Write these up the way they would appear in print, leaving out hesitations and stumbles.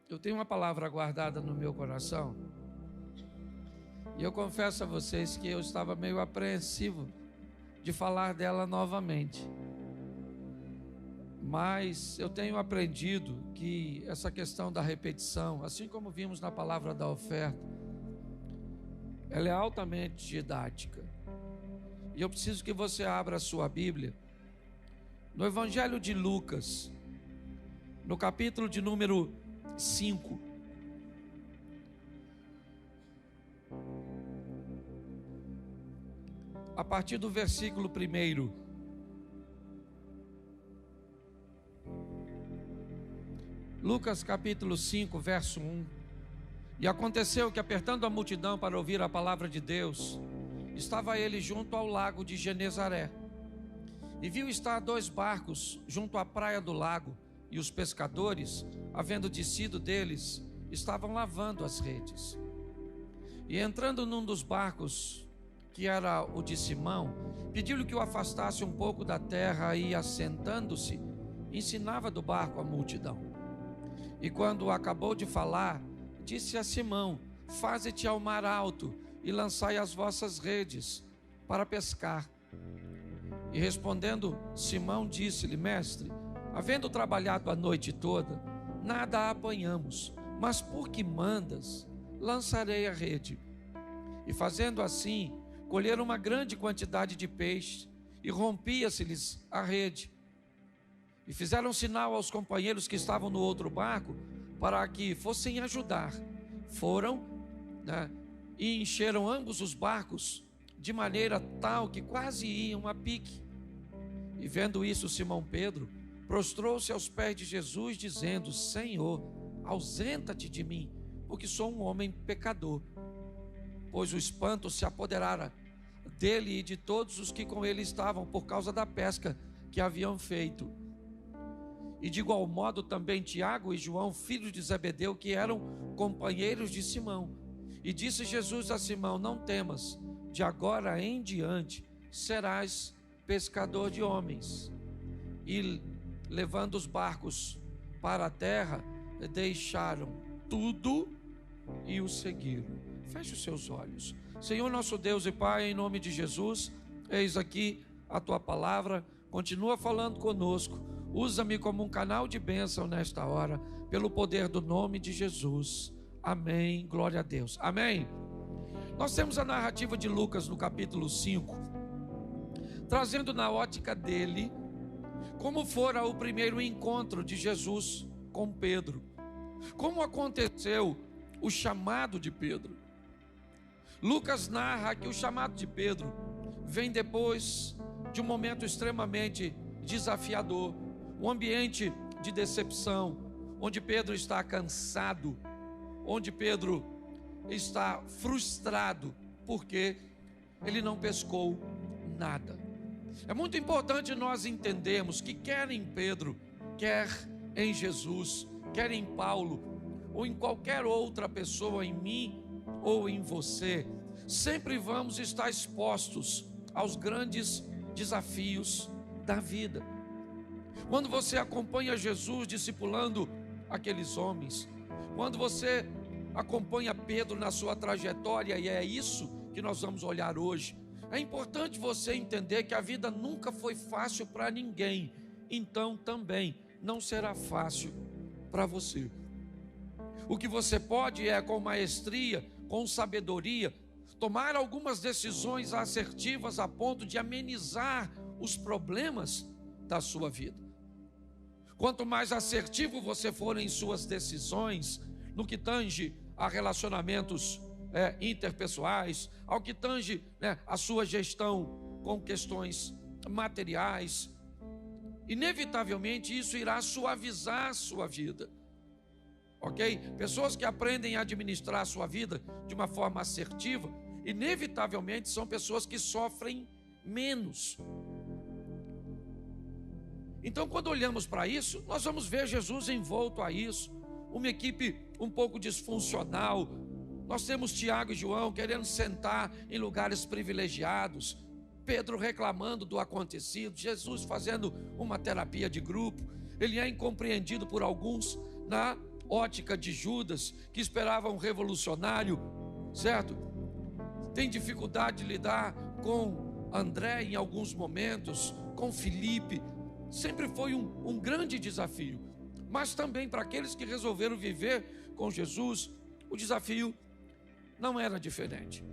Eu tenho uma palavra guardada no meu coração e eu confesso a vocês que eu estava meio apreensivo de falar dela novamente. Mas eu tenho aprendido que essa questão da repetição, assim como vimos na palavra da oferta, ela é altamente didática. E eu preciso que você abra a sua Bíblia no Evangelho de Lucas, no capítulo de número 5. A partir do versículo 1. Lucas capítulo 5, verso 1. E aconteceu que, apertando a multidão para ouvir a palavra de Deus, estava ele junto ao lago de Genezaré. E viu estar 2 barcos junto à praia do lago, e os pescadores, havendo descido deles, estavam lavando as redes. E entrando num dos barcos, que era o de Simão, pediu-lhe que o afastasse um pouco da terra e, assentando-se, ensinava do barco a multidão. E quando acabou de falar, disse a Simão: faze-te ao mar alto e lançai as vossas redes para pescar. E respondendo Simão, disse-lhe: mestre, havendo trabalhado a noite toda, nada apanhamos, mas por que mandas, lançarei a rede. E fazendo assim, colheram uma grande quantidade de peixe, e rompia-se-lhes a rede. E fizeram sinal aos companheiros que estavam no outro barco, para que fossem ajudar. Foram, e encheram ambos os barcos, de maneira tal que quase iam a pique. E vendo isso, Simão Pedro prostrou-se aos pés de Jesus, dizendo: Senhor, ausenta-te de mim, porque sou um homem pecador. Pois o espanto se apoderara dele e de todos os que com ele estavam, por causa da pesca que haviam feito. E de igual modo também Tiago e João, filhos de Zebedeu, que eram companheiros de Simão. E disse Jesus a Simão: não temas, de agora em diante serás pescador de homens. E levando os barcos para a terra, deixaram tudo e o seguiram. Feche os seus olhos. Senhor nosso Deus e Pai, em nome de Jesus, eis aqui a tua palavra, continua falando conosco. Usa-me como um canal de bênção nesta hora, pelo poder do nome de Jesus. Amém, glória a Deus. Amém. Nós temos a narrativa de Lucas no capítulo 5, trazendo na ótica dele como fora o primeiro encontro de Jesus com Pedro, como aconteceu o chamado de Pedro. Lucas narra que o chamado de Pedro vem depois de um momento extremamente desafiador, um ambiente de decepção, onde Pedro está cansado, onde Pedro está frustrado, porque ele não pescou nada. É muito importante nós entendermos que quer em Pedro, quer em Jesus, quer em Paulo, ou em qualquer outra pessoa, em mim ou em você, sempre vamos estar expostos aos grandes desafios da vida. Quando você acompanha Jesus discipulando aqueles homens, quando você acompanha Pedro na sua trajetória, e é isso que nós vamos olhar hoje, é importante você entender que a vida nunca foi fácil para ninguém, então também não será fácil para você. O que você pode é, com maestria, com sabedoria, tomar algumas decisões assertivas a ponto de amenizar os problemas da sua vida. Quanto mais assertivo você for em suas decisões, no que tange a relacionamentos interpessoais, ao que tange a sua gestão com questões materiais, inevitavelmente isso irá suavizar a sua vida. Ok? Pessoas que aprendem a administrar a sua vida de uma forma assertiva, inevitavelmente são pessoas que sofrem menos. Então, quando olhamos para isso, nós vamos ver Jesus envolto a isso, uma equipe um pouco disfuncional. Nós temos Tiago e João querendo sentar em lugares privilegiados, Pedro reclamando do acontecido, Jesus fazendo uma terapia de grupo. Ele é incompreendido por alguns ótica de Judas, que esperava um revolucionário, certo? Tem dificuldade de lidar com André em alguns momentos, com Filipe. Sempre foi um grande desafio. Mas também para aqueles que resolveram viver com Jesus, o desafio não era diferente.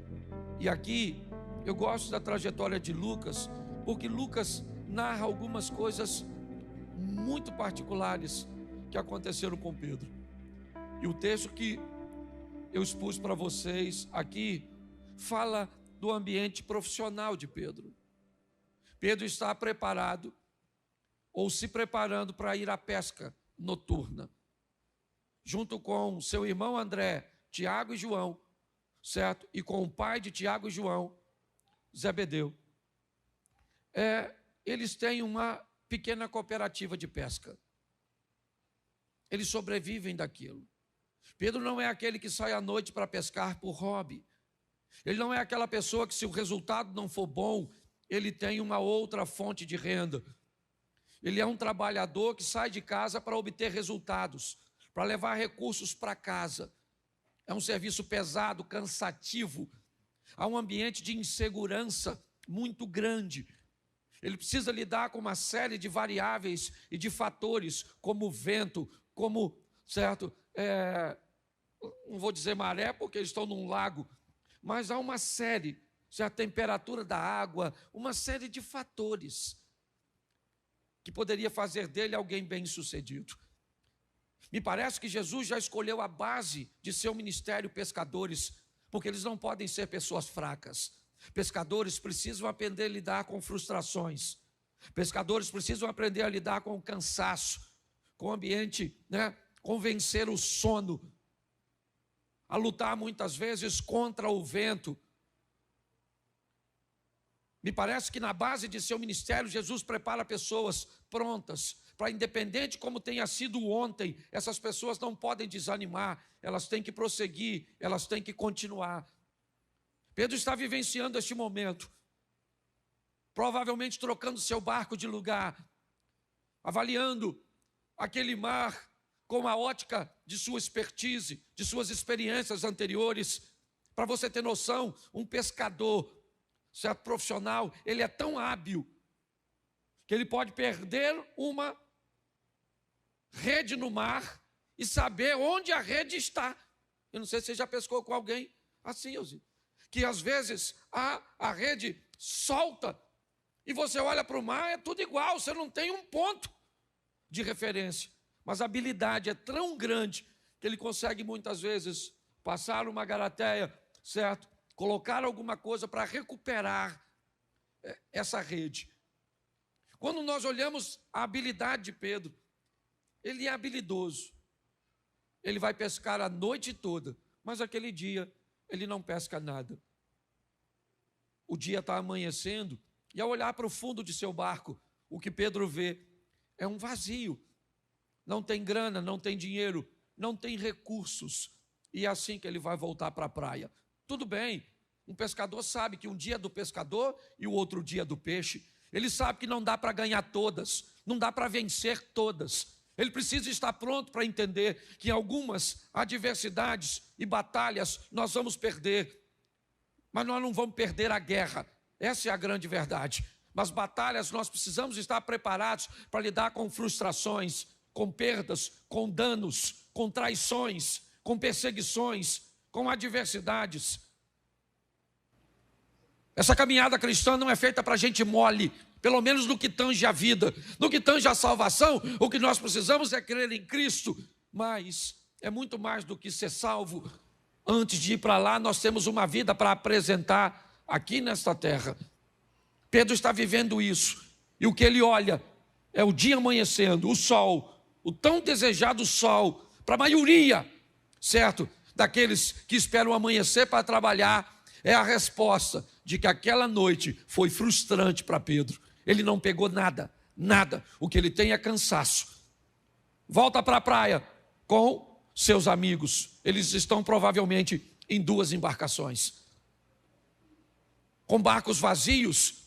E aqui eu gosto da trajetória de Lucas, porque Lucas narra algumas coisas muito particulares que aconteceram com Pedro. E o texto que eu expus para vocês aqui fala do ambiente profissional de Pedro. Pedro está preparado ou se preparando para ir à pesca noturna, junto com seu irmão André, Tiago e João, certo? E com o pai de Tiago e João, Zebedeu. Eles têm uma pequena cooperativa de pesca. Eles sobrevivem daquilo. Pedro não é aquele que sai à noite para pescar por hobby. Ele não é aquela pessoa que, se o resultado não for bom, ele tem uma outra fonte de renda. Ele é um trabalhador que sai de casa para obter resultados, para levar recursos para casa. É um serviço pesado, cansativo. Há um ambiente de insegurança muito grande. Ele precisa lidar com uma série de variáveis e de fatores, como o vento, como, certo, não vou dizer maré, porque eles estão num lago, mas há uma série, a temperatura da água, uma série de fatores que poderia fazer dele alguém bem-sucedido. Me parece que Jesus já escolheu a base de seu ministério pescadores, porque eles não podem ser pessoas fracas. Pescadores precisam aprender a lidar com frustrações. Pescadores precisam aprender a lidar com o cansaço, com o ambiente, com vencer o sono, a lutar muitas vezes contra o vento. Me parece que na base de seu ministério, Jesus prepara pessoas prontas para, independente como tenha sido ontem, essas pessoas não podem desanimar, elas têm que prosseguir, elas têm que continuar. Pedro está vivenciando este momento, provavelmente trocando seu barco de lugar, avaliando aquele mar com a ótica de sua expertise, de suas experiências anteriores. Para você ter noção, um pescador, certo, profissional, ele é tão hábil que ele pode perder uma rede no mar e saber onde a rede está. Eu não sei se você já pescou com alguém assim, que às vezes a rede solta e você olha para o mar, é tudo igual, você não tem um ponto de referência. Mas a habilidade é tão grande que ele consegue muitas vezes passar uma garateia, certo? Colocar alguma coisa para recuperar essa rede. Quando nós olhamos a habilidade de Pedro, ele é habilidoso. Ele vai pescar a noite toda, mas aquele dia ele não pesca nada. O dia está amanhecendo e, ao olhar para o fundo de seu barco, o que Pedro vê é um vazio. Não tem grana, não tem dinheiro, não tem recursos. E é assim que ele vai voltar para a praia. Tudo bem, um pescador sabe que um dia é do pescador e o outro dia é do peixe. Ele sabe que não dá para ganhar todas, não dá para vencer todas. Ele precisa estar pronto para entender que em algumas adversidades e batalhas nós vamos perder. Mas nós não vamos perder a guerra, essa é a grande verdade. Mas batalhas nós precisamos estar preparados para lidar com frustrações, com perdas, com danos, com traições, com perseguições, com adversidades. Essa caminhada cristã não é feita para gente mole, pelo menos no que tange a vida. No que tange a salvação, o que nós precisamos é crer em Cristo. Mas é muito mais do que ser salvo. Antes de ir para lá, nós temos uma vida para apresentar aqui nesta terra. Pedro está vivendo isso. E o que ele olha é o dia amanhecendo, o sol, o tão desejado sol, para a maioria, certo, daqueles que esperam amanhecer para trabalhar, é a resposta de que aquela noite foi frustrante para Pedro. Ele não pegou nada, nada. O que ele tem é cansaço. Volta para a praia com seus amigos. Eles estão provavelmente em 2 embarcações. Com barcos vazios,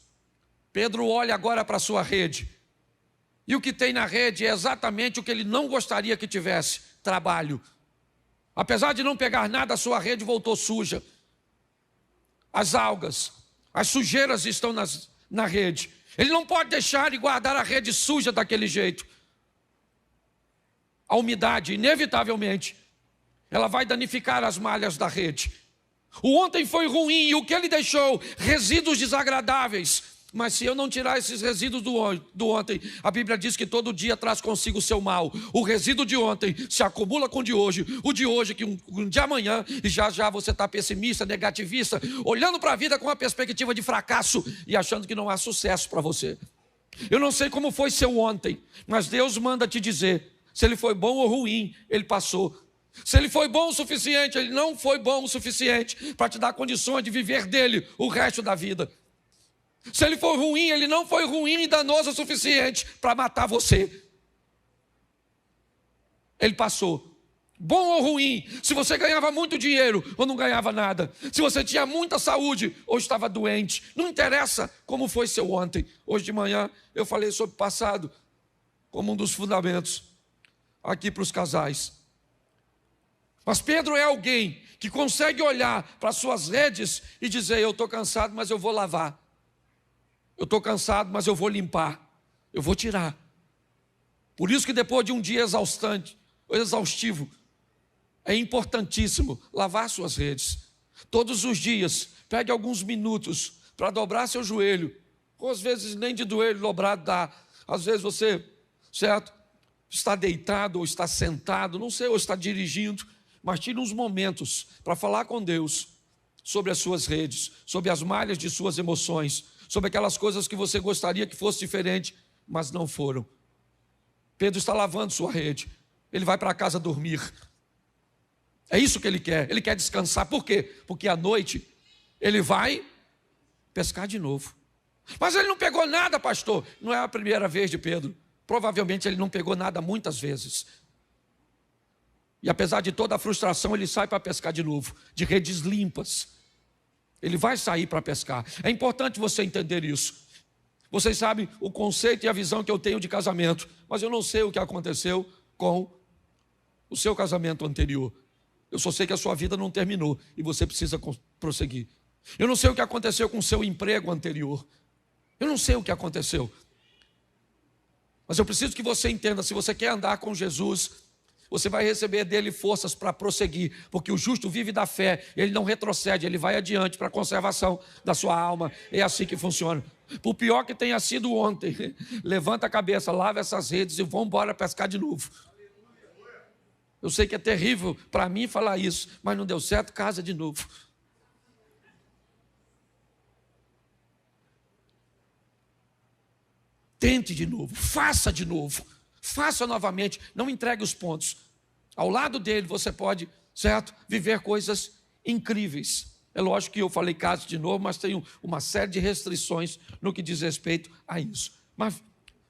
Pedro olha agora para a sua rede. E o que tem na rede é exatamente o que ele não gostaria que tivesse. trabalho. Apesar de não pegar nada, a sua rede voltou suja. As algas, as sujeiras estão na rede. Ele não pode deixar e guardar a rede suja daquele jeito. A umidade, inevitavelmente, ela vai danificar as malhas da rede. O ontem foi ruim e o que ele deixou? Resíduos desagradáveis. Mas se eu não tirar esses resíduos do ontem, a Bíblia diz que todo dia traz consigo o seu mal. O resíduo de ontem se acumula com o de hoje que um de amanhã, e já você está pessimista, negativista, olhando para a vida com uma perspectiva de fracasso e achando que não há sucesso para você. Eu não sei como foi seu ontem, mas Deus manda te dizer, se ele foi bom ou ruim, ele passou. Se ele foi bom o suficiente, ele não foi bom o suficiente para te dar condições de viver dele o resto da vida. Se ele for ruim, ele não foi ruim e danoso o suficiente para matar você. Ele passou. Bom ou ruim, se você ganhava muito dinheiro ou não ganhava nada, se você tinha muita saúde ou estava doente, não interessa como foi seu ontem. Hoje de manhã eu falei sobre o passado como um dos fundamentos aqui para os casais. Mas Pedro é alguém que consegue olhar para as suas redes e dizer, eu estou cansado, mas eu vou lavar. Eu estou cansado, mas eu vou limpar. Eu vou tirar. Por isso que depois de um dia exaustivo, é importantíssimo lavar suas redes. Todos os dias, pegue alguns minutos para dobrar seu joelho. Ou às vezes nem de joelho dobrado dá. Às vezes você, certo, está deitado ou está sentado, não sei, ou está dirigindo. Mas tire uns momentos para falar com Deus sobre as suas redes, sobre as malhas de suas emoções, sobre aquelas coisas que você gostaria que fosse diferente, mas não foram. Pedro está lavando sua rede. Ele vai para casa dormir. É isso que ele quer descansar. Por quê? Porque à noite ele vai pescar de novo. Mas ele não pegou nada, pastor. Não é a primeira vez de Pedro. Provavelmente ele não pegou nada muitas vezes. E apesar de toda a frustração, ele sai para pescar de novo, de redes limpas. Ele vai sair para pescar. É importante você entender isso. Vocês sabem o conceito e a visão que eu tenho de casamento, mas eu não sei o que aconteceu com o seu casamento anterior. Eu só sei que a sua vida não terminou e você precisa prosseguir. Eu não sei o que aconteceu com o seu emprego anterior. Eu não sei o que aconteceu. Mas eu preciso que você entenda, se você quer andar com Jesus, você vai receber dele forças para prosseguir, porque o justo vive da fé, ele não retrocede, ele vai adiante para a conservação da sua alma. É assim que funciona. Por pior que tenha sido ontem, levanta a cabeça, lava essas redes e vamos embora pescar de novo. Eu sei que é terrível para mim falar isso, mas não deu certo, casa de novo. Tente de novo, faça de novo. Faça novamente, não entregue os pontos. Ao lado dele você pode, certo, viver coisas incríveis. É lógico que eu falei caso de novo, mas tenho uma série de restrições no que diz respeito a isso. Mas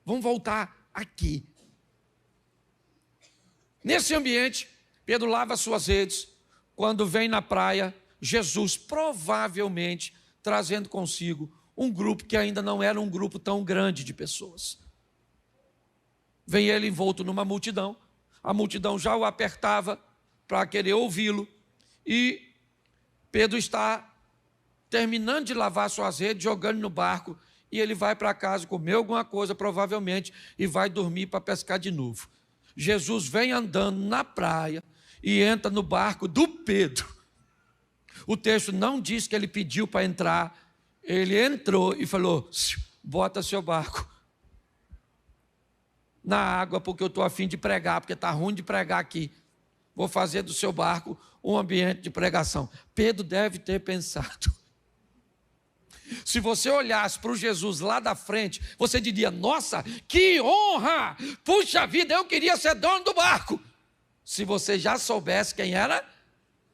vamos voltar aqui. Nesse ambiente, Pedro lava suas redes. Quando vem na praia, Jesus provavelmente trazendo consigo um grupo que ainda não era um grupo tão grande de pessoas. Vem ele envolto numa multidão, a multidão já o apertava para querer ouvi-lo, e Pedro está terminando de lavar suas redes, jogando no barco, e ele vai para casa comer alguma coisa, provavelmente, e vai dormir para pescar de novo. Jesus vem andando na praia e entra no barco do Pedro. O texto não diz que ele pediu para entrar, ele entrou e falou, bota seu barco na água, porque eu estou a fim de pregar, porque está ruim de pregar aqui. Vou fazer do seu barco um ambiente de pregação. Pedro deve ter pensado. Se você olhasse para o Jesus lá da frente, você diria, nossa, que honra! Puxa vida, eu queria ser dono do barco. Se você já soubesse quem era,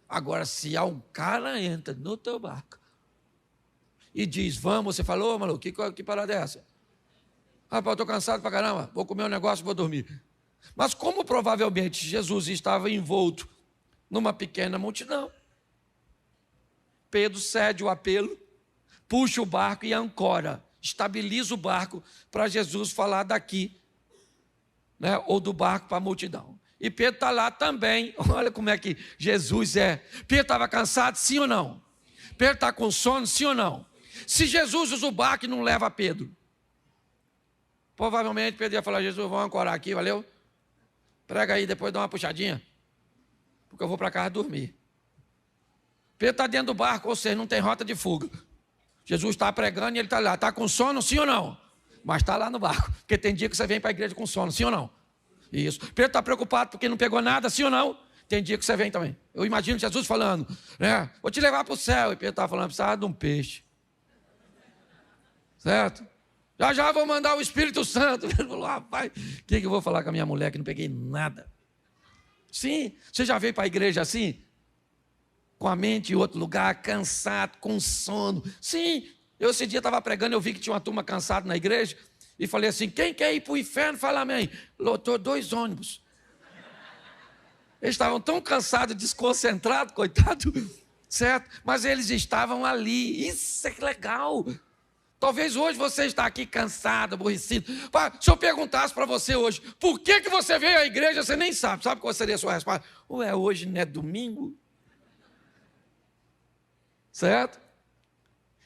agora se há um cara entra no teu barco e diz, vamos, você falou, maluco, que parada é essa? Rapaz, eu estou cansado pra caramba, vou comer um negócio e vou dormir. Mas como provavelmente Jesus estava envolto numa pequena multidão, Pedro cede o apelo, puxa o barco e ancora, estabiliza o barco para Jesus falar daqui, né, ou do barco para a multidão. E Pedro está lá também. Olha como é que Jesus é. Pedro estava cansado, sim ou não? Pedro está com sono, sim ou não? Se Jesus usa o barco e não leva Pedro, provavelmente Pedro ia falar: Jesus, vamos ancorar aqui, valeu? Prega aí, depois dá uma puxadinha, porque eu vou para casa dormir. Pedro está dentro do barco, ou seja, não tem rota de fuga. Jesus está pregando e ele está lá. Está com sono, sim ou não? Mas está lá no barco, porque tem dia que você vem para a igreja com sono, sim ou não? Isso. Pedro está preocupado porque não pegou nada, sim ou não? Tem dia que você vem também. Eu imagino Jesus falando, né? Vou te levar para o céu. E Pedro estava falando: precisava de um peixe. Certo? Já já vou mandar o Espírito Santo. Ele falou: rapaz, o que eu vou falar com a minha mulher que não peguei nada? Sim, você já veio para a igreja assim? Com a mente em outro lugar, cansado, com sono. Sim, eu esse dia estava pregando, eu vi que tinha uma turma cansada na igreja, e falei assim: quem quer ir para o inferno? Fala amém. Lotou 2 ônibus. Eles estavam tão cansados, desconcentrados, coitado, certo? Mas eles estavam ali. Isso é que legal. Talvez hoje você está aqui cansado, aborrecido. Se eu perguntasse para você hoje, por que você veio à igreja, você nem sabe. Sabe qual seria a sua resposta? Ué, hoje não é domingo? Certo?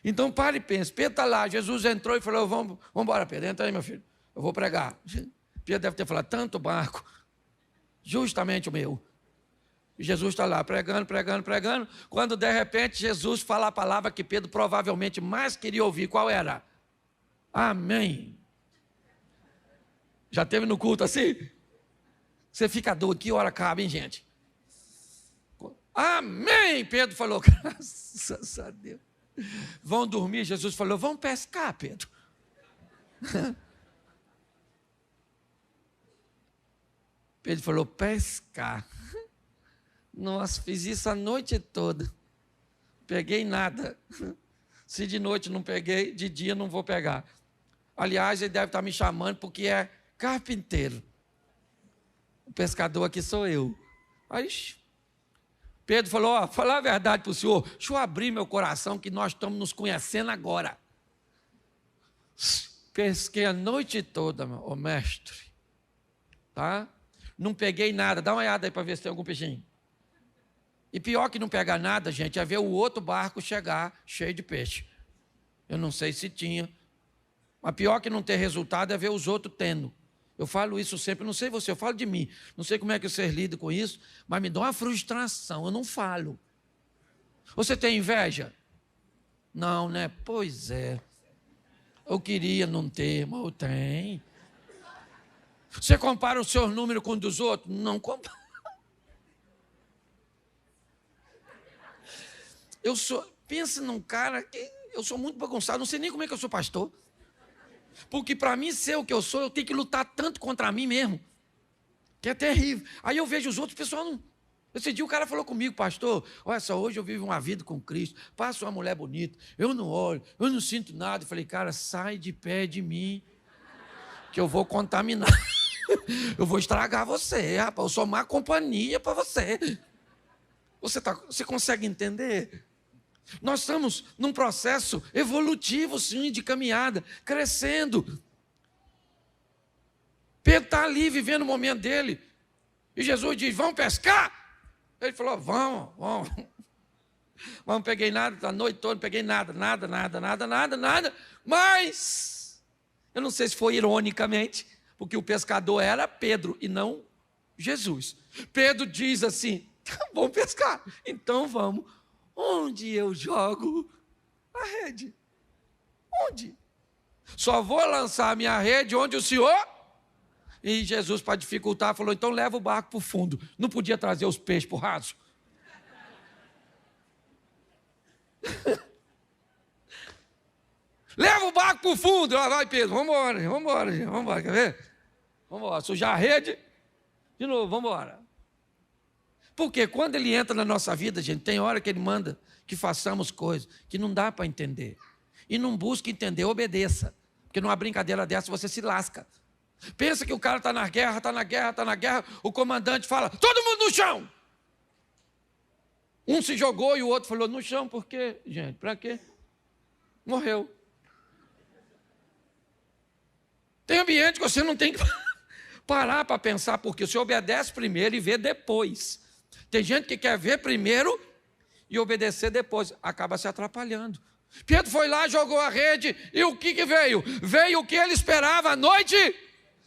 Então pare e pense. Pedro está lá, Jesus entrou e falou: vamos embora, Pedro, entra aí, meu filho, eu vou pregar. Pedro deve ter falado: tanto barco, justamente o meu. E Jesus está lá pregando, quando de repente Jesus fala a palavra que Pedro provavelmente mais queria ouvir. Qual era? Amém. Já teve no culto assim? Você fica doido, que hora acaba, hein, gente? Amém, Pedro falou. Graças a Deus. Vão dormir, Jesus falou: vamos pescar, Pedro. Pedro falou: pescar. Nossa, fiz isso a noite toda. Peguei nada. Se de noite não peguei, de dia não vou pegar. Aliás, ele deve estar me chamando porque é carpinteiro. O pescador aqui sou eu. Aí Pedro falou: ó, falar a verdade para o senhor, deixa eu abrir meu coração que nós estamos nos conhecendo agora. Pesquei a noite toda, ô mestre. Tá? Não peguei nada. Dá uma olhada aí para ver se tem algum peixinho. E pior que não pegar nada, gente, é ver o outro barco chegar cheio de peixe. Eu não sei se tinha. Mas pior que não ter resultado é ver os outros tendo. Eu falo isso sempre, não sei você, eu falo de mim. Não sei como é que vocês lidam com isso, mas me dá uma frustração, eu não falo. Você tem inveja? Não, né? Pois é. Eu queria não ter, mas eu tenho. Você compara o seu número com o dos outros? Não compara. Pensa num cara que eu sou muito bagunçado, não sei nem como é que eu sou pastor. Porque para mim ser o que eu sou, eu tenho que lutar tanto contra mim mesmo, que é terrível. Aí eu vejo os outros, o pessoal não... Esse dia o cara falou comigo: pastor, olha só, hoje eu vivo uma vida com Cristo, passo uma mulher bonita, eu não olho, eu não sinto nada. Eu falei: cara, sai de pé de mim, que eu vou contaminar. Eu vou estragar você, rapaz, eu sou má companhia para você. Você consegue entender? Nós estamos num processo evolutivo, sim, de caminhada, crescendo. Pedro está ali vivendo o momento dele. E Jesus diz: vamos pescar? Ele falou: vamos. Mas não peguei nada, a noite toda não peguei nada. Mas, eu não sei se foi ironicamente, porque o pescador era Pedro e não Jesus. Pedro diz assim: vamos pescar, então vamos. Onde eu jogo a rede? Onde? Só vou lançar a minha rede onde o senhor... E Jesus, para dificultar, falou: então leva o barco para o fundo. Não podia trazer os peixes para o raso? Leva o barco para o fundo. Lá vai Pedro, vamos embora, quer ver? Vamos embora, sujar a rede. De novo, vamos embora. Porque quando ele entra na nossa vida, gente, tem hora que ele manda que façamos coisas que não dá para entender. E não busque entender, obedeça. Porque numa brincadeira dessa você se lasca. Pensa que o cara está na guerra, o comandante fala: todo mundo no chão. Um se jogou e o outro falou: no chão, por quê? Gente, para quê? Morreu. Tem ambiente que você não tem que... Parar para pensar, porque você obedece primeiro e vê depois. Tem gente que quer ver primeiro e obedecer depois, acaba se atrapalhando. Pedro foi lá, jogou a rede, e o que veio? Veio o que ele esperava, a noite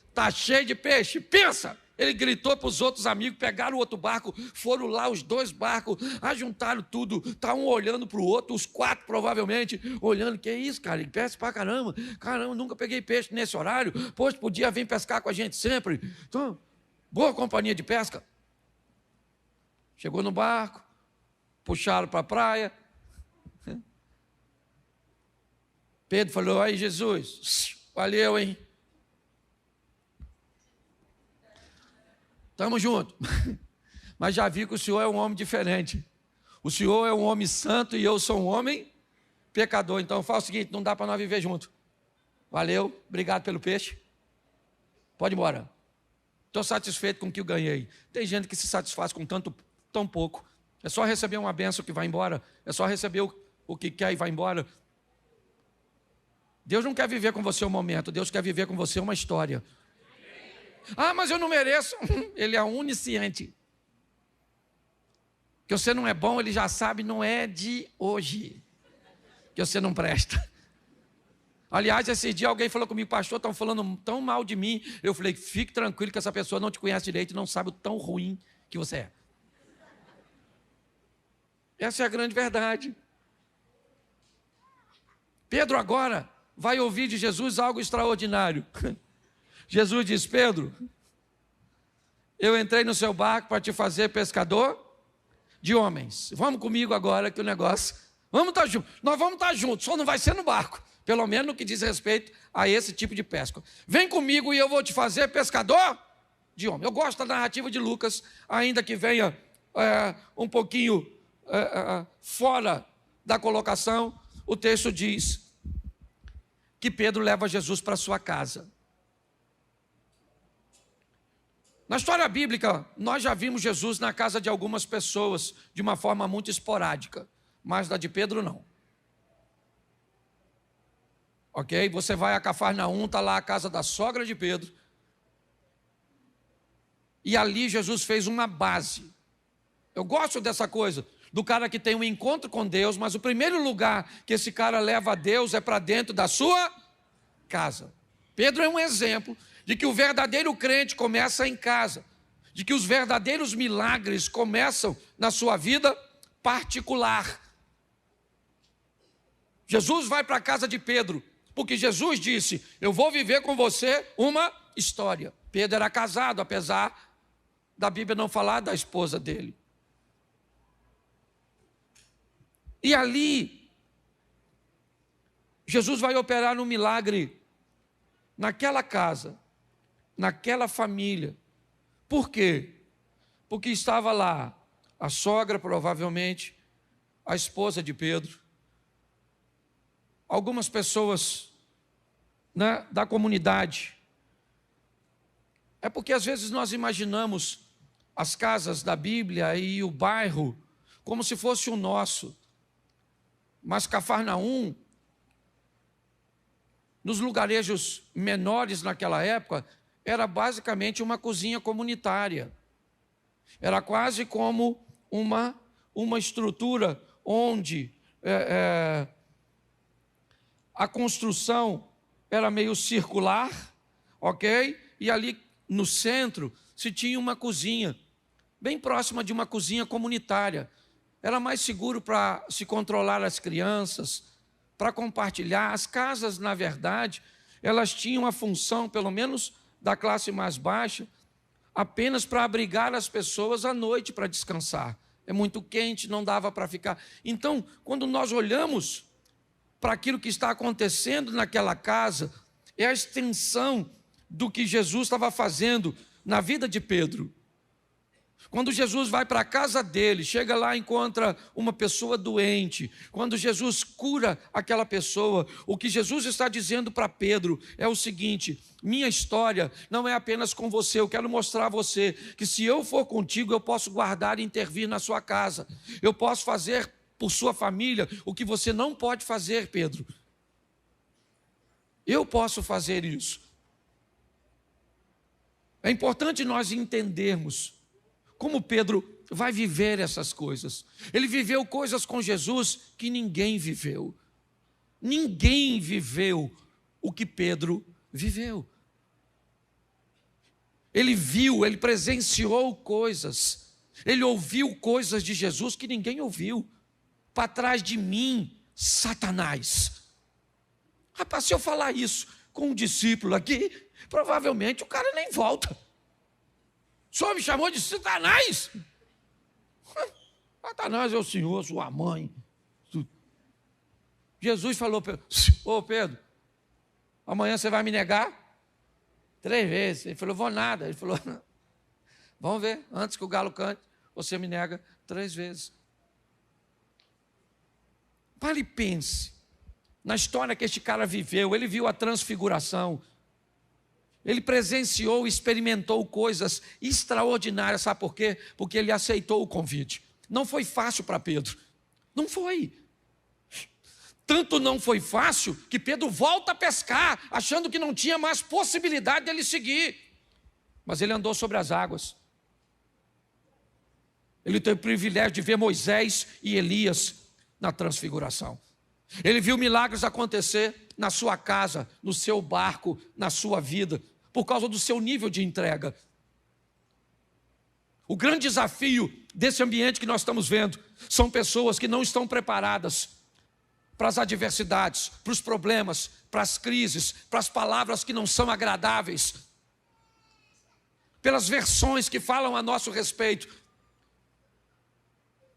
está cheia de peixe. Pensa, ele gritou para os outros amigos, pegaram o outro barco, foram lá os 2 barcos, ajuntaram tudo, está um olhando para o outro, os 4 provavelmente, olhando, que é isso, cara, ele pesca para caramba, nunca peguei peixe nesse horário, pois podia vir pescar com a gente sempre. Então, boa companhia de pesca. Chegou no barco, puxaram para a praia. Pedro falou, aí Jesus, valeu, hein? Estamos juntos. Mas já vi que o senhor é um homem diferente. O senhor é um homem santo e eu sou um homem pecador. Então faz o seguinte, não dá para nós viver junto. Valeu, obrigado pelo peixe. Pode ir embora. Estou satisfeito com o que eu ganhei. Tem gente que se satisfaz com tão pouco. É só receber uma bênção que vai embora. É só receber o que quer e vai embora. Deus não quer viver com você um momento. Deus quer viver com você uma história. Ah, mas eu não mereço. Ele é onisciente. Que você não é bom, ele já sabe, não é de hoje. Que você não presta. Aliás, esse dia alguém falou comigo, pastor, estão falando tão mal de mim. Eu falei, fique tranquilo que essa pessoa não te conhece direito e não sabe o tão ruim que você é. Essa é a grande verdade. Pedro agora vai ouvir de Jesus algo extraordinário. Jesus diz, Pedro, eu entrei no seu barco para te fazer pescador de homens. Vamos comigo agora que o negócio... Vamos estar juntos. Nós vamos estar juntos, só não vai ser no barco. Pelo menos no que diz respeito a esse tipo de pesca. Vem comigo e eu vou te fazer pescador de homens. Eu gosto da narrativa de Lucas, ainda que venha um pouquinho fora da colocação. O texto diz que Pedro leva Jesus para sua casa. Na história bíblica, nós já vimos Jesus na casa de algumas pessoas de uma forma muito esporádica, mas da de Pedro não. Ok? Você vai a Cafarnaum, está lá a casa da sogra de Pedro, e ali Jesus fez uma base. Eu gosto dessa coisa, do cara que tem um encontro com Deus, mas o primeiro lugar que esse cara leva a Deus é para dentro da sua casa. Pedro é um exemplo de que o verdadeiro crente começa em casa, de que os verdadeiros milagres começam na sua vida particular. Jesus vai para a casa de Pedro, porque Jesus disse, eu vou viver com você uma história. Pedro era casado, apesar da Bíblia não falar da esposa dele. E ali, Jesus vai operar um milagre naquela casa, naquela família. Por quê? Porque estava lá a sogra, provavelmente, a esposa de Pedro, algumas pessoas, né, da comunidade. É porque às vezes nós imaginamos as casas da Bíblia e o bairro como se fosse o nosso. Mas Cafarnaum, nos lugarejos menores naquela época, era basicamente uma cozinha comunitária. Era quase como uma estrutura onde a construção era meio circular, ok? E ali no centro se tinha uma cozinha, bem próxima de uma cozinha comunitária. Era mais seguro para se controlar as crianças, para compartilhar. As casas, na verdade, elas tinham a função, pelo menos da classe mais baixa, apenas para abrigar as pessoas à noite para descansar. É muito quente, não dava para ficar. Então, quando nós olhamos para aquilo que está acontecendo naquela casa, é a extensão do que Jesus estava fazendo na vida de Pedro. Quando Jesus vai para a casa dele, chega lá e encontra uma pessoa doente. Quando Jesus cura aquela pessoa, o que Jesus está dizendo para Pedro é o seguinte: minha história não é apenas com você, eu quero mostrar a você que se eu for contigo, eu posso guardar e intervir na sua casa. Eu posso fazer por sua família o que você não pode fazer, Pedro. Eu posso fazer isso. É importante nós entendermos como Pedro vai viver essas coisas. Ele viveu coisas com Jesus que ninguém viveu. Ninguém viveu o que Pedro viveu. Ele viu, ele presenciou coisas. Ele ouviu coisas de Jesus que ninguém ouviu. Para trás de mim, Satanás. Rapaz, se eu falar isso com um discípulo aqui, provavelmente o cara nem volta. O senhor me chamou de Satanás? Satanás é o senhor, sua mãe. Jesus falou, ô Pedro, amanhã você vai me negar 3 vezes. Ele falou, vou nada. Ele falou, vamos ver, antes que o galo cante, você me nega 3 vezes. Pare e pense na história que este cara viveu. Ele viu a transfiguração. Ele presenciou e experimentou coisas extraordinárias. Sabe por quê? Porque ele aceitou o convite. Não foi fácil para Pedro. Não foi. Tanto não foi fácil que Pedro volta a pescar, achando que não tinha mais possibilidade dele seguir. Mas ele andou sobre as águas. Ele teve o privilégio de ver Moisés e Elias na transfiguração. Ele viu milagres acontecer na sua casa, no seu barco, na sua vida, por causa do seu nível de entrega. O grande desafio desse ambiente que nós estamos vendo são pessoas que não estão preparadas para as adversidades, para os problemas, para as crises, para as palavras que não são agradáveis, pelas versões que falam a nosso respeito.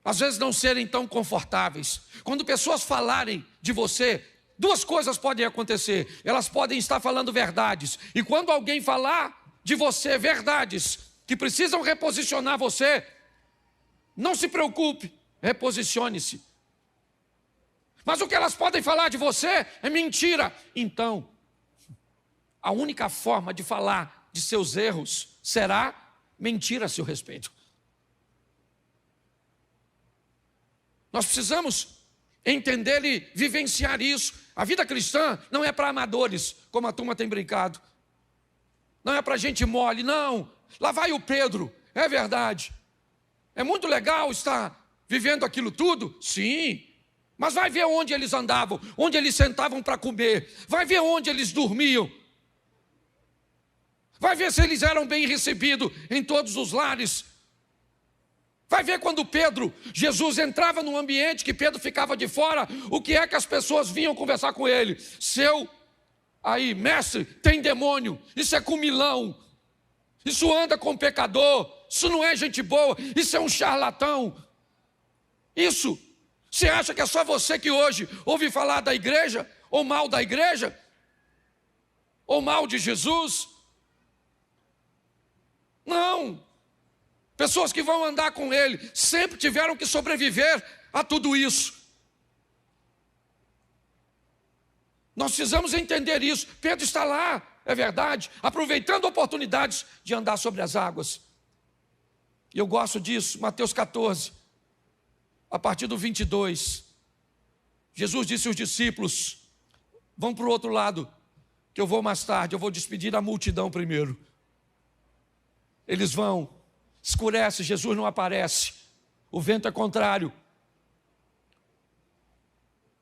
Às vezes não serem tão confortáveis. Quando pessoas falarem de você, 2 coisas podem acontecer. Elas podem estar falando verdades. E quando alguém falar de você verdades que precisam reposicionar você, não se preocupe, reposicione-se. Mas o que elas podem falar de você é mentira. Então, a única forma de falar de seus erros será mentir a seu respeito. Nós precisamos entender e vivenciar isso. A vida cristã não é para amadores, como a turma tem brincado. Não é para gente mole, não. Lá vai o Pedro, é verdade. É muito legal estar vivendo aquilo tudo? Sim. Mas vai ver onde eles andavam, onde eles sentavam para comer. Vai ver onde eles dormiam. Vai ver se eles eram bem recebidos em todos os lares. Vai ver quando Jesus entrava num ambiente que Pedro ficava de fora, o que é que as pessoas vinham conversar com ele? Mestre, tem demônio, isso é comilão, isso anda com pecador, isso não é gente boa, isso é um charlatão. Isso, você acha que é só você que hoje ouve falar da igreja, ou mal da igreja, ou mal de Jesus? Não. Pessoas que vão andar com ele sempre tiveram que sobreviver a tudo isso. Nós precisamos entender isso. Pedro está lá, é verdade, aproveitando oportunidades de andar sobre as águas. E eu gosto disso, Mateus 14, a partir do 22. Jesus disse aos discípulos, vão para o outro lado, que eu vou mais tarde, eu vou despedir a multidão primeiro. Eles vão. Escurece, Jesus não aparece, o vento é contrário,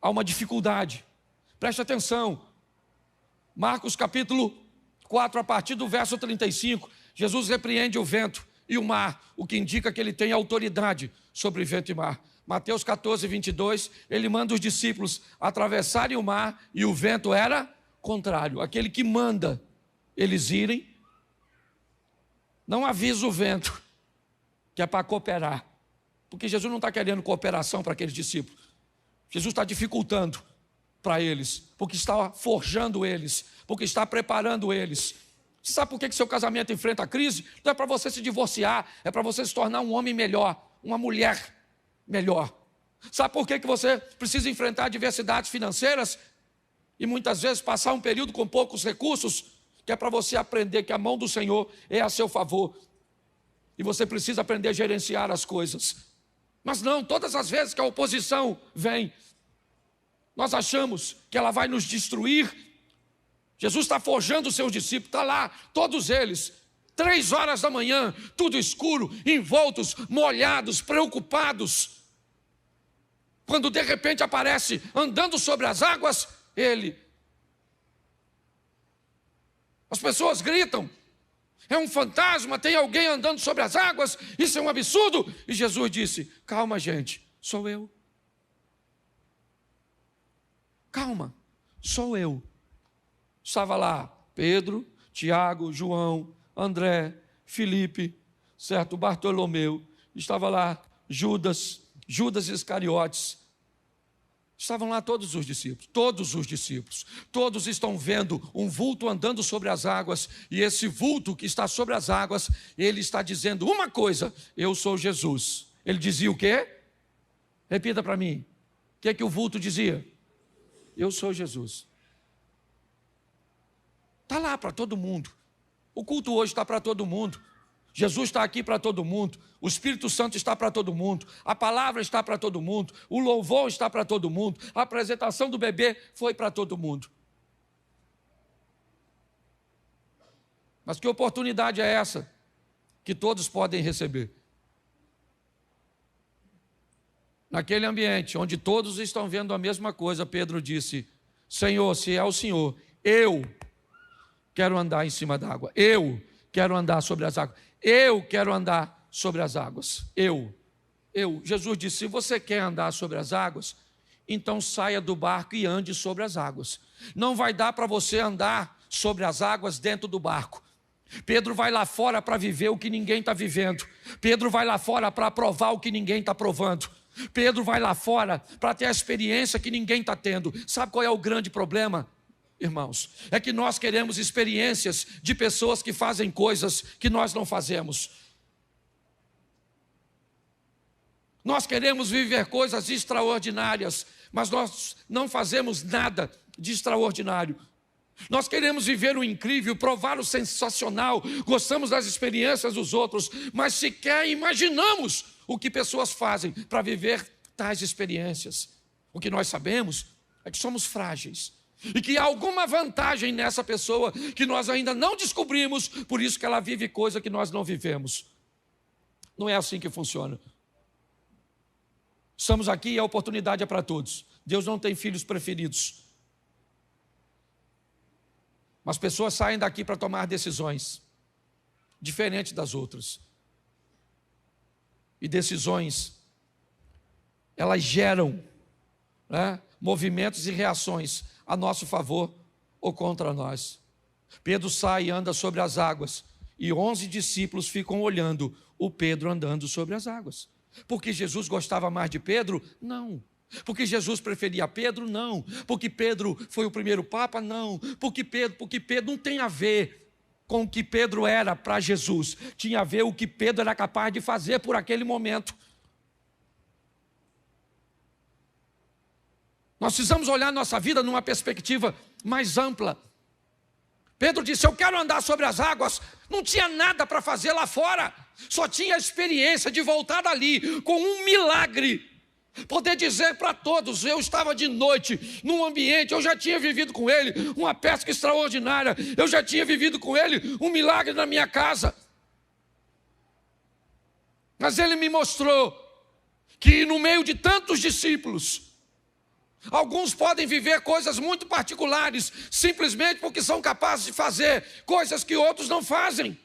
há uma dificuldade, preste atenção, Marcos capítulo 4, a partir do verso 35, Jesus repreende o vento e o mar, o que indica que ele tem autoridade sobre vento e mar. Mateus 14, 22, ele manda os discípulos atravessarem o mar e o vento era contrário, aquele que manda eles irem, não avisa o vento, que é para cooperar, porque Jesus não está querendo cooperação para aqueles discípulos, Jesus está dificultando para eles, porque está forjando eles, porque está preparando eles. Você sabe por que seu casamento enfrenta a crise? Não é para você se divorciar, é para você se tornar um homem melhor, uma mulher melhor. Sabe por que você precisa enfrentar adversidades financeiras e muitas vezes passar um período com poucos recursos? Que é para você aprender que a mão do Senhor é a seu favor. E você precisa aprender a gerenciar as coisas. Mas não, todas as vezes que a oposição vem, nós achamos que ela vai nos destruir. Jesus está forjando os seus discípulos, está lá, todos eles, 3 horas da manhã, tudo escuro, envoltos, molhados, preocupados. Quando de repente aparece andando sobre as águas, ele. As pessoas gritam, é um fantasma, tem alguém andando sobre as águas, isso é um absurdo. E Jesus disse, calma gente, sou eu. Calma, sou eu. Estava lá Pedro, Tiago, João, André, Filipe, certo? Bartolomeu, estava lá Judas Iscariotes. Estavam lá todos os discípulos, todos estão vendo um vulto andando sobre as águas, e esse vulto que está sobre as águas, ele está dizendo uma coisa, eu sou Jesus. Ele dizia o quê? Repita para mim, o que é que o vulto dizia? Eu sou Jesus. Está lá para todo mundo, o culto hoje está para todo mundo, Jesus está aqui para todo mundo, o Espírito Santo está para todo mundo, a palavra está para todo mundo, o louvor está para todo mundo, a apresentação do bebê foi para todo mundo. Mas que oportunidade é essa que todos podem receber? Naquele ambiente onde todos estão vendo a mesma coisa, Pedro disse, Senhor, se é o Senhor, eu quero andar em cima d'água, eu quero andar sobre as águas. Eu quero andar sobre as águas. Jesus disse, se você quer andar sobre as águas, então saia do barco e ande sobre as águas. Não vai dar para você andar sobre as águas dentro do barco. Pedro vai lá fora para viver o que ninguém está vivendo. Pedro vai lá fora para provar o que ninguém está provando. Pedro vai lá fora para ter a experiência que ninguém está tendo. Sabe qual é o grande problema? Irmãos, é que nós queremos experiências de pessoas que fazem coisas que nós não fazemos. Nós queremos viver coisas extraordinárias, mas nós não fazemos nada de extraordinário. Nós queremos viver o incrível, provar o sensacional, gostamos das experiências dos outros, mas sequer imaginamos o que pessoas fazem para viver tais experiências. O que nós sabemos é que somos frágeis. E que há alguma vantagem nessa pessoa que nós ainda não descobrimos, por isso que ela vive coisa que nós não vivemos. Não é assim que funciona. Estamos aqui e a oportunidade é para todos. Deus não tem filhos preferidos. Mas pessoas saem daqui para tomar decisões diferentes das outras. E decisões, elas geram, né, movimentos e reações a nosso favor ou contra nós. Pedro sai e anda sobre as águas, e 11 discípulos ficam olhando o Pedro andando sobre as águas. Porque Jesus gostava mais de Pedro? Não. Porque Jesus preferia Pedro? Não. Porque Pedro foi o primeiro papa? Não. Porque Pedro não tem a ver com o que Pedro era para Jesus. Tinha a ver o que Pedro era capaz de fazer por aquele momento. Nós precisamos olhar nossa vida numa perspectiva mais ampla. Pedro disse, eu quero andar sobre as águas. Não tinha nada para fazer lá fora. Só tinha a experiência de voltar dali com um milagre. Poder dizer para todos, eu estava de noite num ambiente, eu já tinha vivido com ele uma pesca extraordinária. Eu já tinha vivido com ele um milagre na minha casa. Mas ele me mostrou que no meio de tantos discípulos, alguns podem viver coisas muito particulares, simplesmente porque são capazes de fazer coisas que outros não fazem.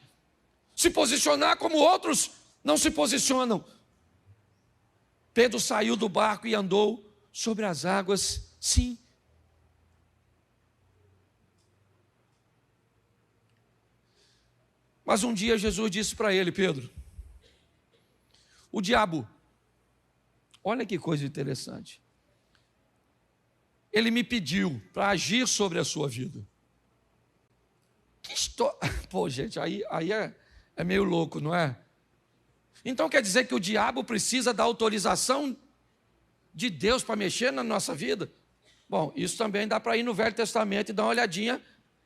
Se posicionar como outros não se posicionam. Pedro saiu do barco e andou sobre as águas, sim. Mas um dia Jesus disse para ele, Pedro, o diabo, olha que coisa interessante, ele me pediu para agir sobre a sua vida. Que história. Pô, gente, aí é meio louco, não é? Então quer dizer que o diabo precisa da autorização de Deus para mexer na nossa vida? Bom, isso também dá para ir no Velho Testamento e dar uma olhadinha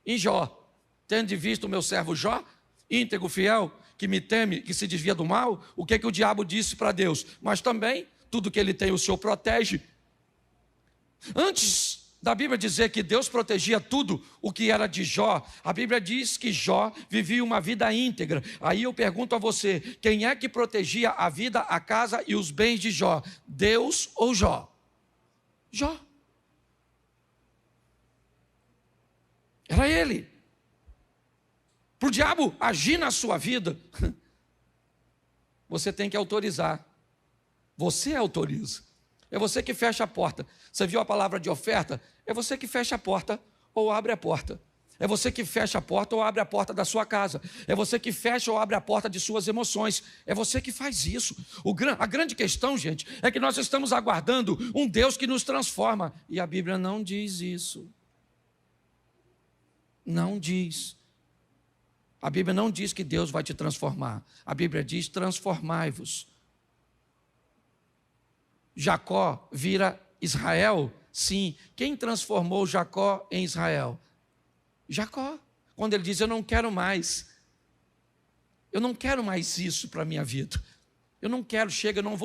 em Jó. Tendo visto o meu servo Jó, íntegro, fiel, que me teme, que se desvia do mal, o que o diabo disse para Deus? Mas também, tudo que ele tem o Senhor protege. Antes da Bíblia dizer que Deus protegia tudo o que era de Jó, a Bíblia diz que Jó vivia uma vida íntegra. Aí eu pergunto a você, quem é que protegia a vida, a casa e os bens de Jó? Deus ou Jó? Jó. Era ele. Para o diabo agir na sua vida, você tem que autorizar. Você autoriza. É você que fecha a porta. Você viu a palavra de oferta? É você que fecha a porta ou abre a porta. É você que fecha a porta ou abre a porta da sua casa. É você que fecha ou abre a porta de suas emoções. É você que faz isso. A grande questão, gente, é que nós estamos aguardando um Deus que nos transforma. E a Bíblia não diz isso. Não diz. A Bíblia não diz que Deus vai te transformar. A Bíblia diz: transformai-vos. Jacó vira Israel? Sim. Quem transformou Jacó em Israel? Jacó. Quando ele diz: eu não quero mais isso para a minha vida. Eu não quero, chega, eu não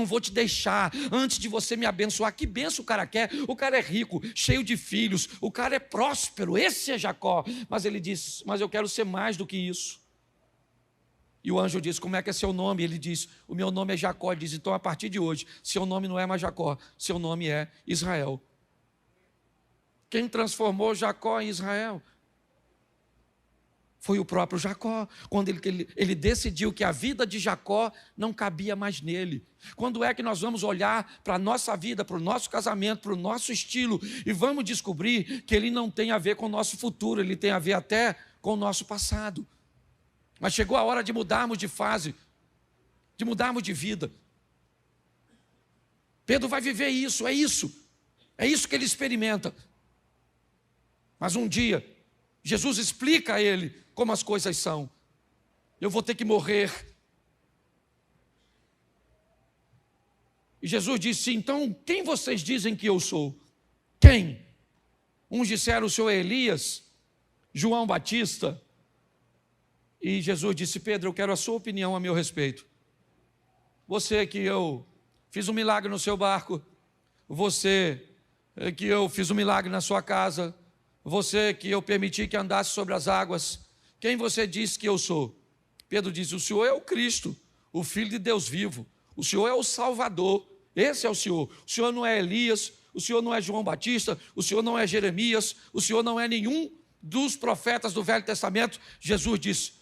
vou te deixar antes de você me abençoar. Que benção o cara quer? O cara é rico, cheio de filhos, o cara é próspero, esse é Jacó. Mas ele diz: mas eu quero ser mais do que isso. E o anjo diz: como é que é seu nome? Ele diz: o meu nome é Jacó. Ele diz: então a partir de hoje, seu nome não é mais Jacó, seu nome é Israel. Quem transformou Jacó em Israel? Foi o próprio Jacó, quando ele decidiu que a vida de Jacó não cabia mais nele. Quando é que nós vamos olhar para a nossa vida, para o nosso casamento, para o nosso estilo, e vamos descobrir que ele não tem a ver com o nosso futuro, ele tem a ver até com o nosso passado. Mas chegou a hora de mudarmos de fase, de mudarmos de vida. Pedro vai viver isso, é isso que ele experimenta. Mas um dia, Jesus explica a ele como as coisas são. Eu vou ter que morrer. E Jesus disse: então, quem vocês dizem que eu sou? Quem? Uns disseram: o senhor é Elias, João Batista. E Jesus disse: Pedro, eu quero a sua opinião a meu respeito. Você que eu fiz um milagre no seu barco, você que eu fiz um milagre na sua casa, você que eu permiti que andasse sobre as águas, quem você diz que eu sou? Pedro diz: o Senhor é o Cristo, o Filho de Deus vivo. O Senhor é o Salvador. Esse é o Senhor. O Senhor não é Elias, o Senhor não é João Batista, o Senhor não é Jeremias, o Senhor não é nenhum dos profetas do Velho Testamento. Jesus disse: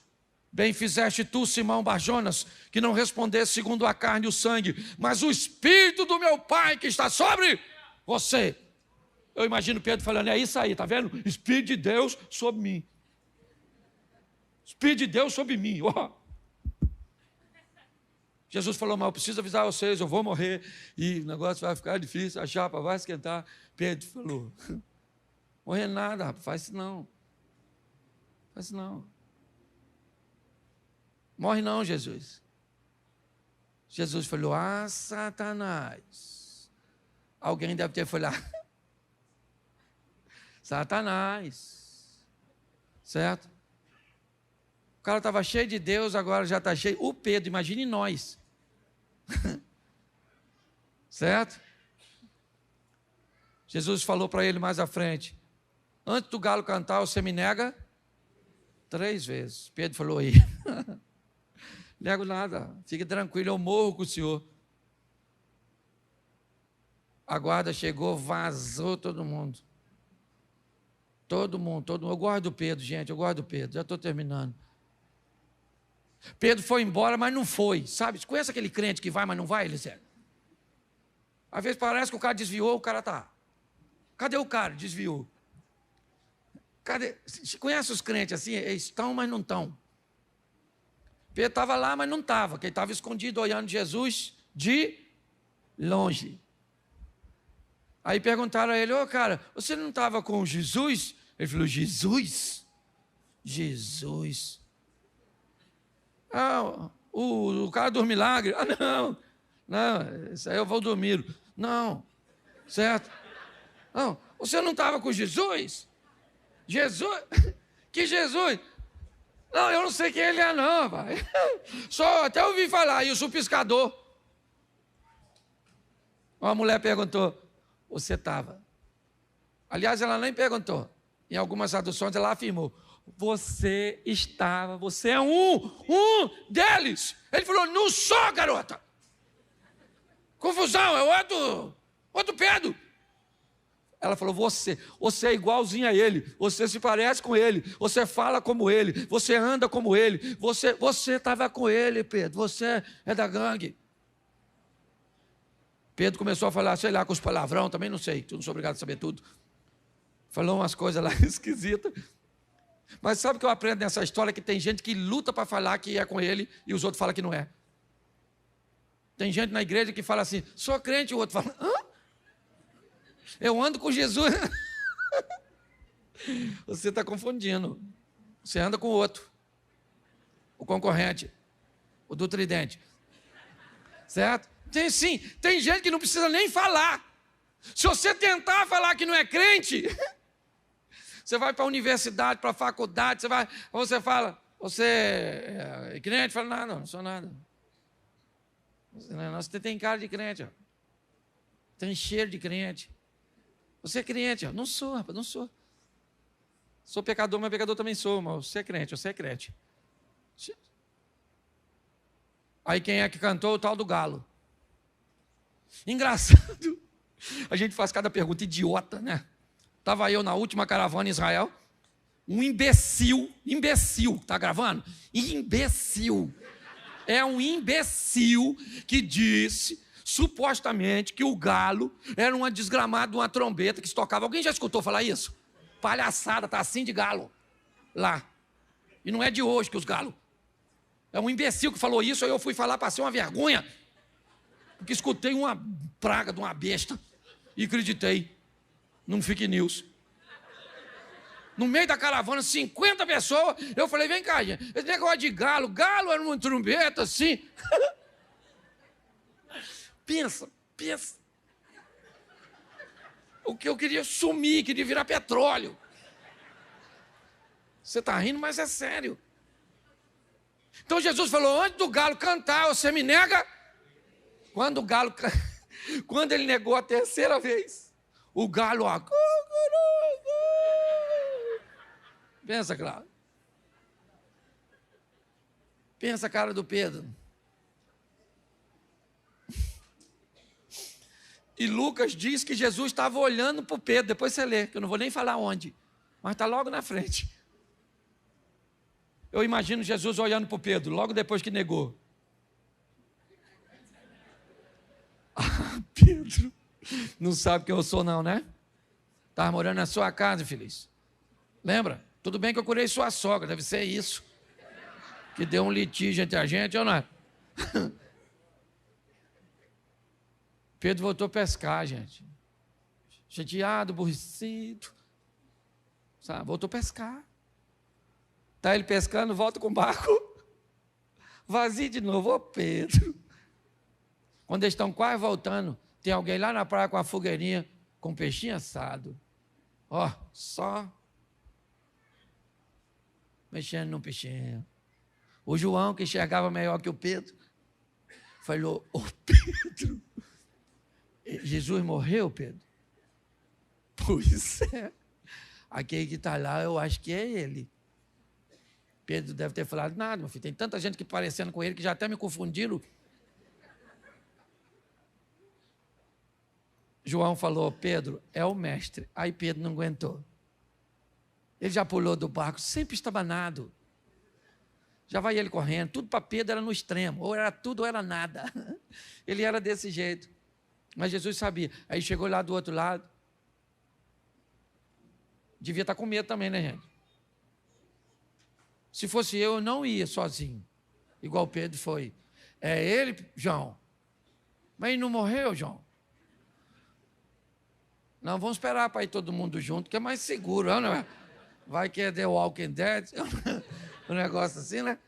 bem fizeste tu, Simão Barjonas, que não respondesse segundo a carne e o sangue, mas o Espírito do meu Pai que está sobre você. Eu imagino Pedro falando: é isso aí, está vendo? Espírito de Deus sobre mim. Espírito de Deus sobre mim. Oh. Jesus falou: mas eu preciso avisar vocês, eu vou morrer e o negócio vai ficar difícil, a chapa vai esquentar. Pedro falou: morrer nada, rapaz, faz isso não. Faz isso não. Morre não, Jesus. Jesus falou: ah, Satanás. Alguém deve ter falado: Satanás. Certo? O cara estava cheio de Deus, agora já está cheio. O Pedro, imagine nós. Certo? Jesus falou para ele mais à frente: antes do galo cantar, você me nega 3 vezes. Pedro falou: aí. Nego nada, fique tranquilo, eu morro com o senhor. A guarda chegou, vazou todo mundo. Todo mundo. Eu gosto do Pedro, gente, eu gosto do Pedro, já estou terminando. Pedro foi embora, mas não foi, sabe? Você conhece aquele crente que vai, mas não vai, Eliseu? Às vezes parece que o cara desviou, o cara está. Cadê o cara? Desviou. Cadê? Você conhece os crentes assim? Eles estão, mas não estão. Pedro estava lá, mas não estava, porque ele estava escondido olhando Jesus de longe. Aí perguntaram a ele: ô cara, você não estava com Jesus? Ele falou: Jesus? Jesus. Ah, o cara dos milagres. Ah, não, isso aí eu vou dormir. Não, certo? Não, você não estava com Jesus? Jesus? Que Jesus? Não, eu não sei quem ele é não, pai. Só até ouvi falar, isso, o pescador. Uma mulher perguntou: você estava? Aliás, ela nem perguntou. Em algumas traduções ela afirmou: você é um deles. Ele falou: não sou, garota. Confusão, é outro Pedro. Ela falou: você é igualzinho a ele, você se parece com ele, você fala como ele, você anda como ele, você estava com ele, Pedro, você é da gangue. Pedro começou a falar, sei lá, com os palavrão, também não sei, não sou obrigado a saber tudo. Falou umas coisas lá esquisitas. Mas sabe o que eu aprendo nessa história? Que tem gente que luta para falar que é com ele e os outros falam que não é. Tem gente na igreja que fala assim, sou crente, e o outro fala, hã? Eu ando com Jesus. Você está confundindo. Você anda com o outro. O concorrente. O do tridente. Certo? Tem gente que não precisa nem falar. Se você tentar falar que não é crente, você vai para a universidade, para a faculdade, você fala, você é crente? Fala, não sou nada. Você tem cara de crente, ó. Tem cheiro de crente. Você é crente? Ó. Não sou, rapaz, não sou. Sou pecador, mas pecador também sou, mas você é crente. Aí quem é que cantou? O tal do galo. Engraçado. A gente faz cada pergunta idiota, né? Estava eu na última caravana em Israel, um imbecil, tá gravando? Imbecil. É um imbecil que disse, supostamente, que o galo era uma desgramada de uma trombeta que se tocava. Alguém já escutou falar isso? Palhaçada, tá assim de galo lá. E não é de hoje que os galos. É um imbecil que falou isso, aí eu fui falar, passei uma vergonha, porque escutei uma praga de uma besta e acreditei num fake news. No meio da caravana, 50 pessoas, eu falei, vem cá, gente, esse negócio de galo era uma trombeta assim. Pensa. O que eu queria sumir, queria virar petróleo. Você está rindo, mas é sério. Então Jesus falou, antes do galo cantar, você me nega? Quando ele negou a terceira vez, o galo, ó, pensa, claro. Pensa a cara do Pedro. E Lucas diz que Jesus estava olhando para o Pedro, depois você lê, que eu não vou nem falar onde, mas está logo na frente. Eu imagino Jesus olhando para o Pedro, logo depois que negou. Ah, Pedro, não sabe quem eu sou não, né? Estava morando na sua casa, infeliz. Lembra? Tudo bem que eu curei sua sogra, deve ser isso. Que deu um litígio entre a gente, ou não é? Pedro voltou a pescar, gente. Chateado, aborrecido. Sabe? Voltou a pescar. Está ele pescando, volta com o barco. Vazio de novo. Ô Pedro. Quando eles estão quase voltando, tem alguém lá na praia com a fogueirinha, com um peixinho assado. Ó, só mexendo no peixinho. O João, que enxergava melhor que o Pedro, falou, ô Pedro, Jesus morreu, Pedro? Pois é. Aquele que está lá, eu acho que é ele. Pedro deve ter falado, nada, meu filho, tem tanta gente que parecendo com ele que já até me confundiram. João falou, Pedro, é o mestre. Aí Pedro não aguentou. Ele já pulou do barco, sempre estabanado. Já vai ele correndo, tudo para Pedro era no extremo, ou era tudo ou era nada. Ele era desse jeito. Mas Jesus sabia. Aí chegou lá do outro lado. Devia estar com medo também, né, gente? Se fosse eu não ia sozinho, igual Pedro foi. É ele, João. Mas ele não morreu, João? Não, vamos esperar para ir todo mundo junto, que é mais seguro, não é? Vai que é The Walking Dead, um negócio assim, né?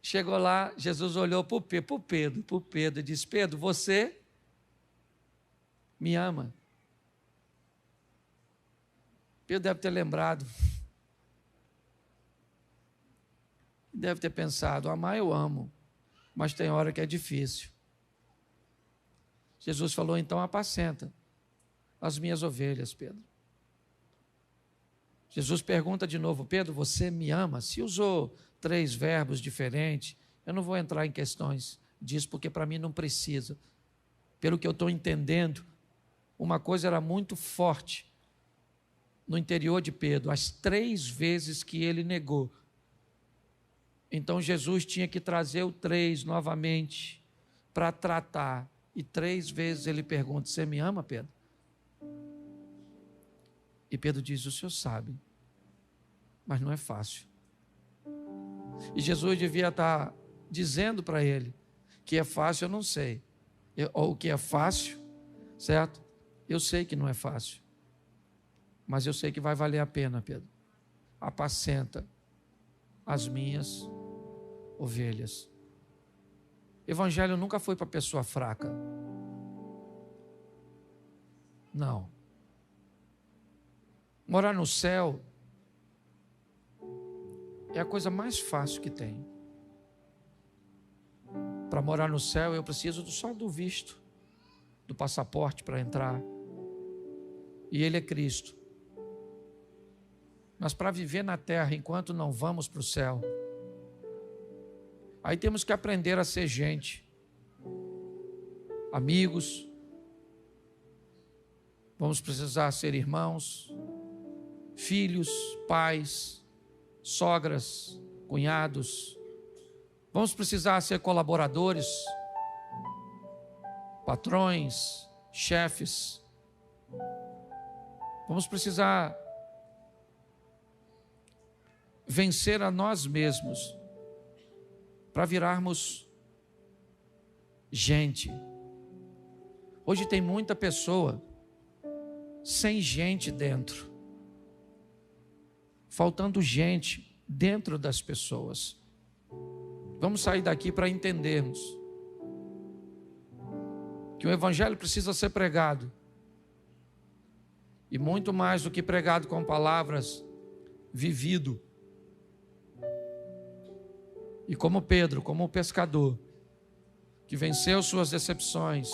Chegou lá, Jesus olhou para o Pedro, e disse, Pedro, você me ama? Pedro deve ter lembrado. Deve ter pensado, amar eu amo, mas tem hora que é difícil. Jesus falou, então apacenta as minhas ovelhas, Pedro. Jesus pergunta de novo: Pedro, você me ama? Se usou 3 verbos diferentes, eu não vou entrar em questões disso, porque para mim não precisa. Pelo que eu estou entendendo, uma coisa era muito forte no interior de Pedro, as 3 vezes que ele negou. Então Jesus tinha que trazer o 3 novamente para tratar. E 3 vezes ele pergunta: você me ama, Pedro? E Pedro diz: o senhor sabe, mas não é fácil. E Jesus devia estar dizendo para ele que é fácil, eu não sei. Ou o que é fácil, certo? Eu sei que não é fácil. Mas eu sei que vai valer a pena, Pedro. Apacenta as minhas ovelhas. Evangelho nunca foi para pessoa fraca. Não. Morar no céu é a coisa mais fácil que tem. Para morar no céu eu preciso só do visto, do passaporte para entrar. E Ele é Cristo. Mas para viver na terra enquanto não vamos para o céu, aí temos que aprender a ser gente, amigos, vamos precisar ser irmãos, filhos, pais, sogras, cunhados, vamos precisar ser colaboradores, patrões, chefes, vamos precisar vencer a nós mesmos para virarmos gente. Hoje tem muita pessoa sem gente dentro, faltando gente dentro das pessoas. Vamos sair daqui para entendermos que o Evangelho precisa ser pregado, e muito mais do que pregado com palavras, vivido. E como Pedro, como o pescador, que venceu suas decepções,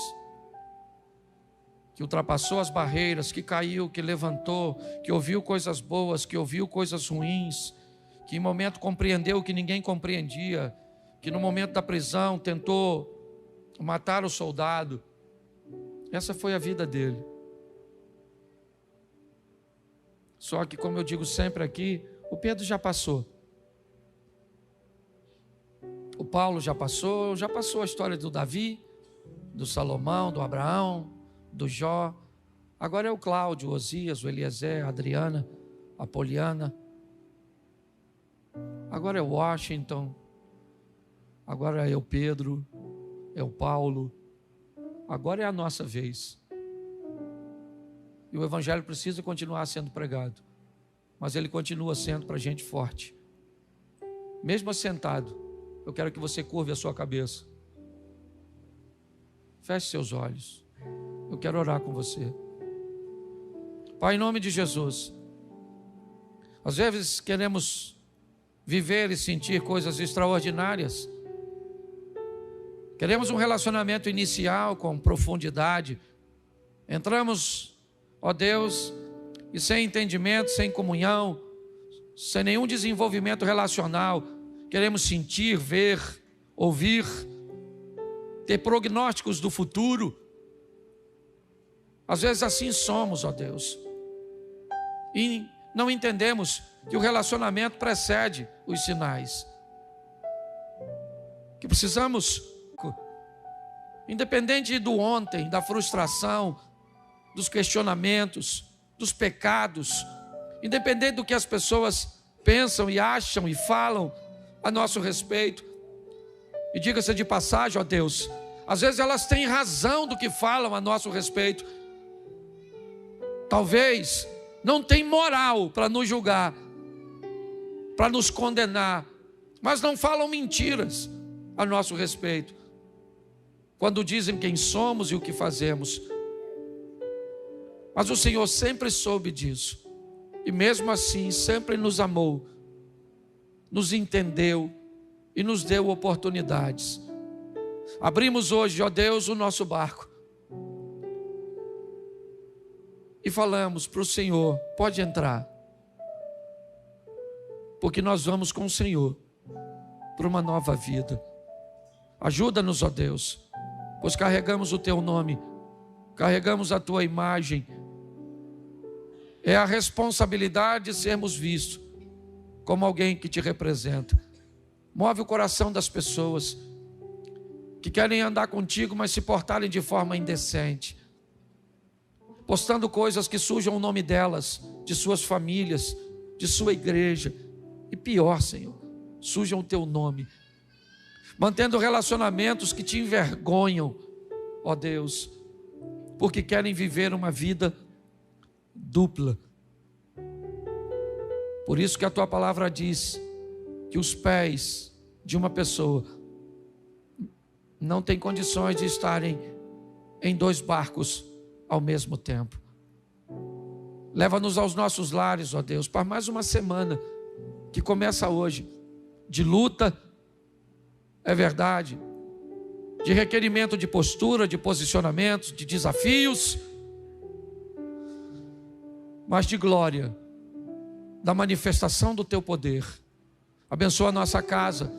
que ultrapassou as barreiras, que caiu, que levantou, que ouviu coisas boas, que ouviu coisas ruins, que em momento compreendeu o que ninguém compreendia, que no momento da prisão tentou matar o soldado. Essa foi a vida dele. Só que, como eu digo sempre aqui, o Pedro já passou. O Paulo já passou a história do Davi, do Salomão, do Abraão, do Jó. Agora é o Cláudio, o Osias, o Eliezer, a Adriana, a Poliana. Agora é o Washington. Agora é o Pedro, é o Paulo. Agora é a nossa vez. E o Evangelho precisa continuar sendo pregado. Mas ele continua sendo para gente forte. Mesmo assentado, eu quero que você curve a sua cabeça. Feche seus olhos. Eu quero orar com você. Pai, em nome de Jesus. Às vezes queremos viver e sentir coisas extraordinárias. Queremos um relacionamento inicial com profundidade. Entramos, ó Deus, e sem entendimento, sem comunhão, sem nenhum desenvolvimento relacional, queremos sentir, ver, ouvir, ter prognósticos do futuro. Às vezes assim somos, ó Deus. E não entendemos que o relacionamento precede os sinais. Que precisamos, independente do ontem, da frustração, dos questionamentos, dos pecados, independente do que as pessoas pensam e acham e falam a nosso respeito. E diga-se de passagem, ó Deus, às vezes elas têm razão do que falam a nosso respeito. Talvez não tem moral para nos julgar, para nos condenar, mas não falam mentiras a nosso respeito, quando dizem quem somos e o que fazemos. Mas o Senhor sempre soube disso, e mesmo assim sempre nos amou, nos entendeu e nos deu oportunidades. Abrimos hoje, ó Deus, o nosso barco. e falamos para o Senhor: pode entrar, porque nós vamos com o Senhor para uma nova vida. Ajuda-nos, ó Deus, pois carregamos o Teu nome, carregamos a Tua imagem. É a responsabilidade de sermos vistos como alguém que Te representa. Move o coração das pessoas que querem andar contigo, mas se portarem de forma indecente, postando coisas que sujam o nome delas, de suas famílias, de sua igreja, e pior, Senhor, sujam o Teu nome, mantendo relacionamentos que Te envergonham, ó Deus, porque querem viver uma vida dupla. Por isso que a Tua palavra diz que os pés de uma pessoa não têm condições de estarem em 2 barcos ao mesmo tempo. Leva-nos aos nossos lares, ó Deus, para mais uma semana que começa hoje, de luta, é verdade, de requerimento de postura, de posicionamentos, de desafios, mas de glória, da manifestação do Teu poder. Abençoa a nossa casa,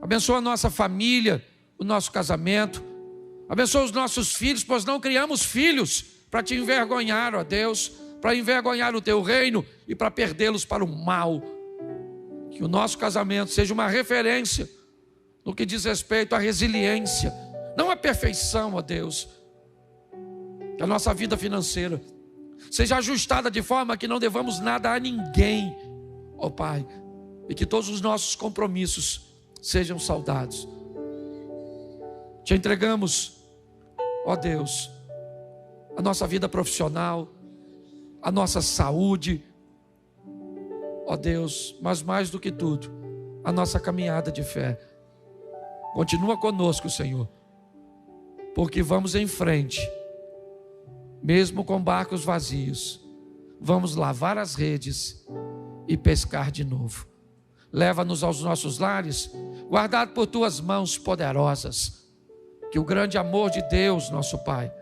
abençoa a nossa família, o nosso casamento, abençoa os nossos filhos, pois não criamos filhos para Te envergonhar, ó Deus, para envergonhar o Teu reino e para perdê-los para o mal. Que o nosso casamento seja uma referência no que diz respeito à resiliência, não à perfeição, ó Deus. Que a nossa vida financeira seja ajustada de forma que não devamos nada a ninguém, ó Pai, e que todos os nossos compromissos sejam saudados. Te entregamos, ó Deus, a nossa vida profissional, a nossa saúde, ó Deus, mas mais do que tudo, a nossa caminhada de fé. Continua conosco, Senhor, porque vamos em frente, mesmo com barcos vazios, vamos lavar as redes e pescar de novo. Leva-nos aos nossos lares, guardado por Tuas mãos poderosas. Que o grande amor de Deus, nosso Pai,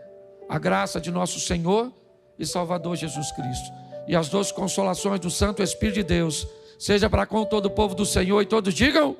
a graça de nosso Senhor e Salvador Jesus Cristo e as doces consolações do Santo Espírito de Deus seja para com todo o povo do Senhor, e todos digam: